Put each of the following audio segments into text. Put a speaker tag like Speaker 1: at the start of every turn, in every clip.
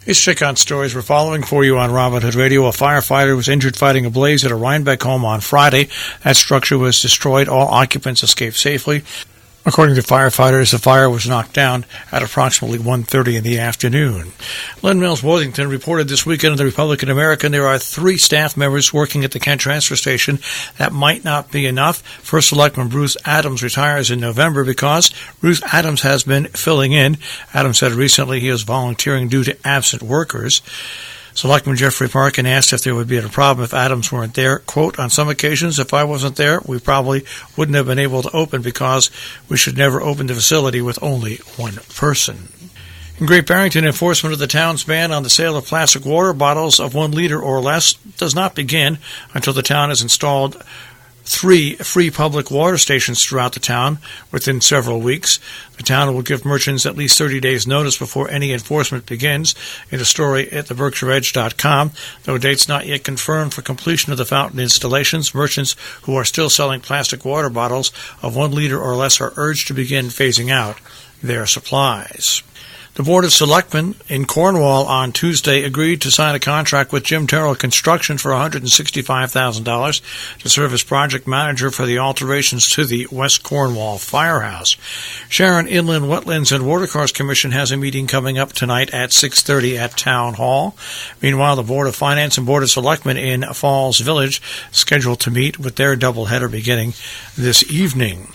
Speaker 1: It's Check On Stories we're following for you on Robin Hood Radio. A firefighter was injured fighting a blaze at a Rhinebeck home on Friday. That structure was destroyed. All occupants escaped safely. According to firefighters, the fire was knocked down at approximately 1:30 in the afternoon. Lynn Mills Worthington reported this weekend in the Republican American there are 3 staff members working at the Kent transfer station. That might not be enough. First Selectman Bruce Adams retires in November because Bruce Adams has been filling in. Adams said recently he was volunteering due to absent workers. Selectman Jeffrey Parkin asked if there would be a problem if Adams weren't there. Quote, on some occasions, if I wasn't there, we probably wouldn't have been able to open because we should never open the facility with only one person. In Great Barrington, enforcement of the town's ban on the sale of plastic water bottles of 1 liter or less does not begin until the town has installed 3 free public water stations throughout the town within several weeks. The town will give merchants at least 30 days' notice before any enforcement begins. In a story at theberkshireedge.com, though dates not yet confirmed for completion of the fountain installations, merchants who are still selling plastic water bottles of 1 liter or less are urged to begin phasing out their supplies. The Board of Selectmen in Cornwall on Tuesday agreed to sign a contract with Jim Terrell Construction for $165,000 to serve as project manager for the alterations to the West Cornwall Firehouse. Sharon Inland Wetlands and Watercourse Commission has a meeting coming up tonight at 6:30 at Town Hall. Meanwhile, the Board of Finance and Board of Selectmen in Falls Village scheduled to meet with their doubleheader beginning this evening.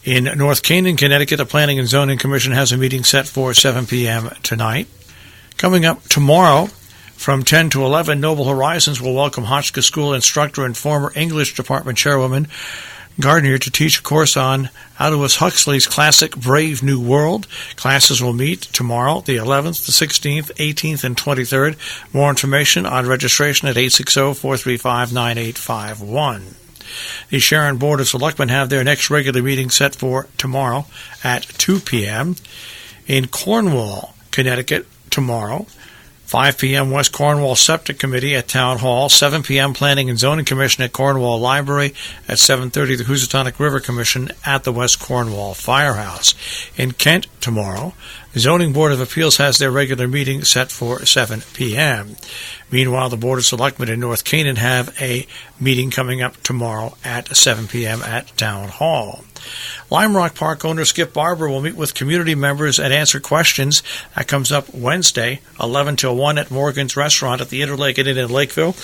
Speaker 1: In North Canaan, Connecticut, the Planning and Zoning Commission has a meeting set for 7 p.m. tonight. Coming up tomorrow, from 10 to 11, Noble Horizons will welcome Hotchkiss School instructor and former English Department Chairwoman Gardner to teach a course on Aldous Huxley's classic Brave New World. Classes will meet tomorrow, the 11th, the 16th, 18th, and 23rd. More information on registration at 860-435-9851. The Sharon Board of Selectmen have their next regular meeting set for tomorrow at 2 p.m. In Cornwall, Connecticut, tomorrow, 5 p.m. West Cornwall Septic Committee at Town Hall, 7 p.m. Planning and Zoning Commission at Cornwall Library, at 7:30 the Housatonic River Commission at the West Cornwall Firehouse. In Kent, tomorrow, the Zoning Board of Appeals has their regular meeting set for 7 p.m. Meanwhile, the Board of Selectmen in North Canaan have a meeting coming up tomorrow at 7 p.m. at Town Hall. Lime Rock Park owner Skip Barber will meet with community members and answer questions. That comes up Wednesday, 11 till 1 at Morgan's Restaurant at the Interlake Inn in Lakeville.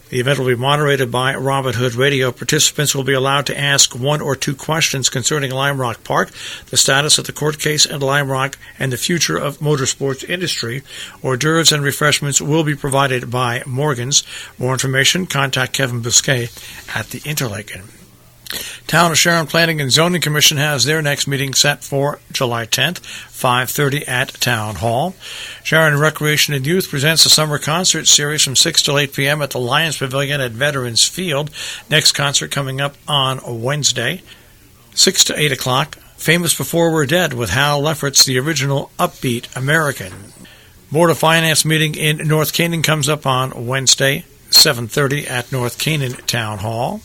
Speaker 1: The event will be moderated by Robin Hood Radio. Participants will be allowed to ask 1 or 2 questions concerning Lime Rock Park, the status of the court case in Lime Rock, and the future of motorsports industry. Hors d'oeuvres and refreshments will be provided by Morgan's. More information, contact Kevin Busquet at the Interlake Inn. Town of Sharon Planning and Zoning Commission has their next meeting set for July 10th, 5:30 at Town Hall. Sharon Recreation and Youth presents a summer concert series from 6 till 8 p.m. at the Lions Pavilion at Veterans Field. Next concert coming up on Wednesday, 6 to 8 o'clock. Famous Before We're Dead with Hal Lefferts, the original upbeat American. Board of Finance meeting in North Canaan comes up on Wednesday, 7:30 at North Canaan Town Hall.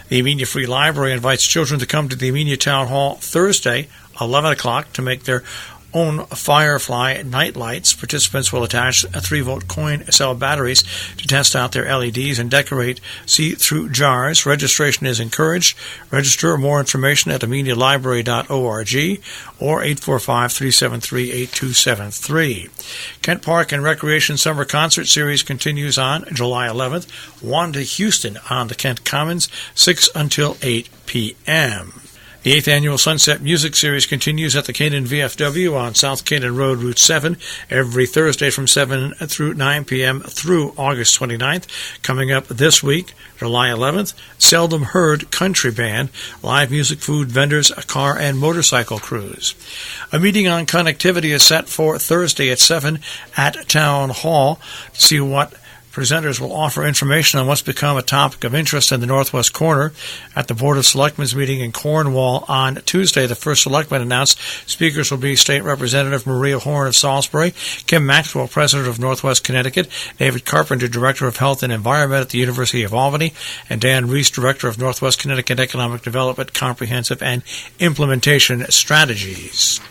Speaker 1: The Amenia Free Library invites children to come to the Amenia Town Hall Thursday, 11 o'clock, to make their own Firefly night lights. Participants will attach 3-volt coin cell batteries to test out their LEDs and decorate see-through jars. Registration is encouraged. Register more information at amenialibrary.org or 845-373-8273. Kent Park and Recreation Summer Concert Series continues on July 11th. Wanda Houston on the Kent Commons, 6 until 8 p.m. The 8th Annual Sunset Music Series continues at the Canaan VFW on South Canaan Road, Route 7, every Thursday from 7 through 9 p.m. through August 29th. Coming up this week, July 11th, Seldom Heard Country Band, live music, food vendors, a car and motorcycle cruise. A meeting on connectivity is set for Thursday at 7 at Town Hall to see what presenters will offer information on what's become a topic of interest in the Northwest Corner. At the Board of Selectmen's meeting in Cornwall on Tuesday, the first selectman announced speakers will be State Representative Maria Horn of Salisbury, Kim Maxwell, President of Northwest Connecticut, David Carpenter, Director of Health and Environment at the University of Albany, and Dan Reese, Director of Northwest Connecticut Economic Development, Comprehensive and Implementation Strategies.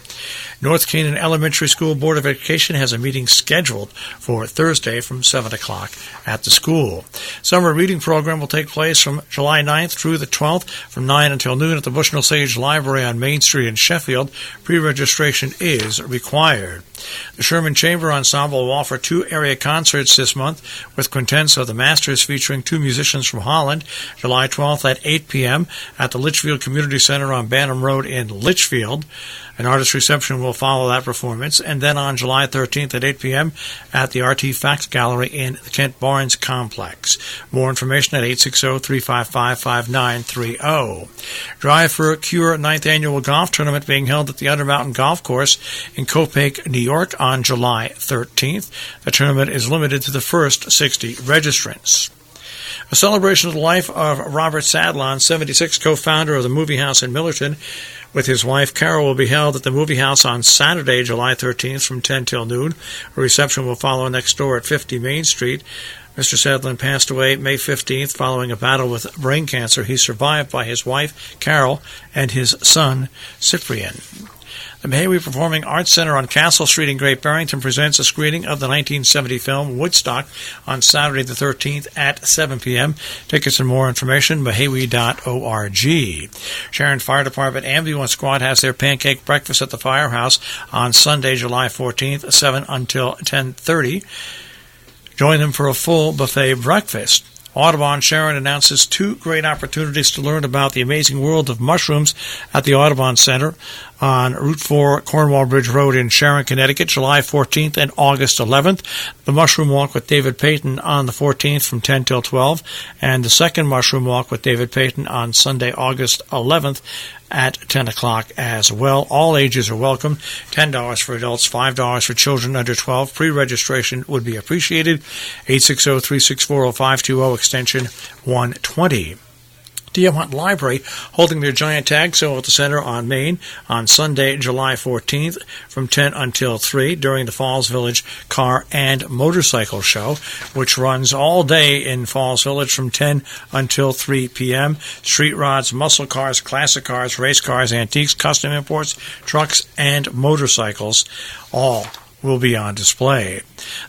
Speaker 1: North Canaan Elementary School Board of Education has a meeting scheduled for Thursday from 7 o'clock at the school. Summer reading program will take place from July 9th through the 12th from 9 until noon at the Bushnell Sage Library on Main Street in Sheffield. Pre-registration is required. The Sherman Chamber Ensemble will offer 2 area concerts this month with quintets of the Masters featuring 2 musicians from Holland, July 12th at 8 p.m. at the Litchfield Community Center on Banham Road in Litchfield. An artist reception will follow that performance, and then on July 13th at 8 p.m. at the Artifacts Gallery in the Kent Barnes Complex. More information at 860-355-5930. Drive for a Cure 9th Annual Golf Tournament being held at the Undermountain Golf Course in Copake, New York on July 13th. The tournament is limited to the first 60 registrants. A celebration of the life of Robert Sadlon, 76, co-founder of the Movie House in Millerton, with his wife Carol, will be held at the Movie House on Saturday, July 13th from 10 till noon. A reception will follow next door at 50 Main Street. Mr. Sadlon passed away May 15th following a battle with brain cancer. He's survived by his wife Carol and his son Cyprian. The Mahawi Performing Arts Center on Castle Street in Great Barrington presents a screening of the 1970 film Woodstock on Saturday the 13th at 7 p.m. Tickets and more information, mahawi.org. Sharon Fire Department Ambulance Squad has their pancake breakfast at the firehouse on Sunday, July 14th, 7 until 10:30. Join them for a full buffet breakfast. Audubon Sharon announces 2 great opportunities to learn about the amazing world of mushrooms at the Audubon Center on Route 4, Cornwall Bridge Road in Sharon, Connecticut, July 14th and August 11th. The Mushroom Walk with David Payton on the 14th from 10 till 12, and the second Mushroom Walk with David Payton on Sunday, August 11th at 10 o'clock as well. All ages are welcome. $10 for adults, $5 for children under 12. Pre-registration would be appreciated. 860-364-0520, extension 120. Diamond Library holding their giant tag sale at the center on Main on Sunday, July 14th from 10 until 3 during the Falls Village Car and Motorcycle Show, which runs all day in Falls Village from 10 until 3 p.m. Street rods, muscle cars, classic cars, race cars, antiques, custom imports, trucks, and motorcycles, all will be on display.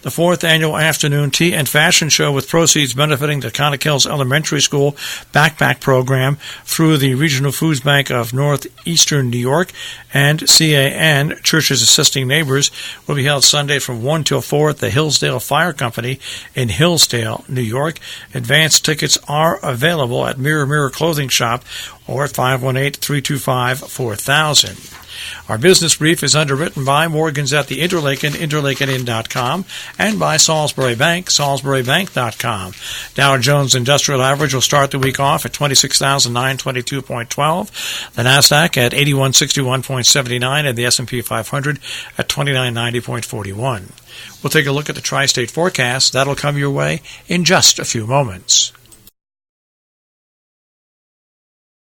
Speaker 1: The 4th Annual Afternoon Tea and Fashion Show with proceeds benefiting the Conic Hills Elementary School Backpack Program through the Regional Foods Bank of Northeastern New York and CAN, Churches Assisting Neighbors, will be held Sunday from 1 till 4 at the Hillsdale Fire Company in Hillsdale, New York. Advance tickets are available at Mirror Mirror Clothing Shop or at 518-325-4000. Our business brief is underwritten by Morgans at the Interlaken, interlakenin.com, and by Salisbury Bank, salisburybank.com. Dow Jones Industrial Average will start the week off at 26,922.12, the NASDAQ at 8161.79, and the S&P 500 at 2990.41. We'll take a look at the tri-state forecast. That'll come your way in just a few moments.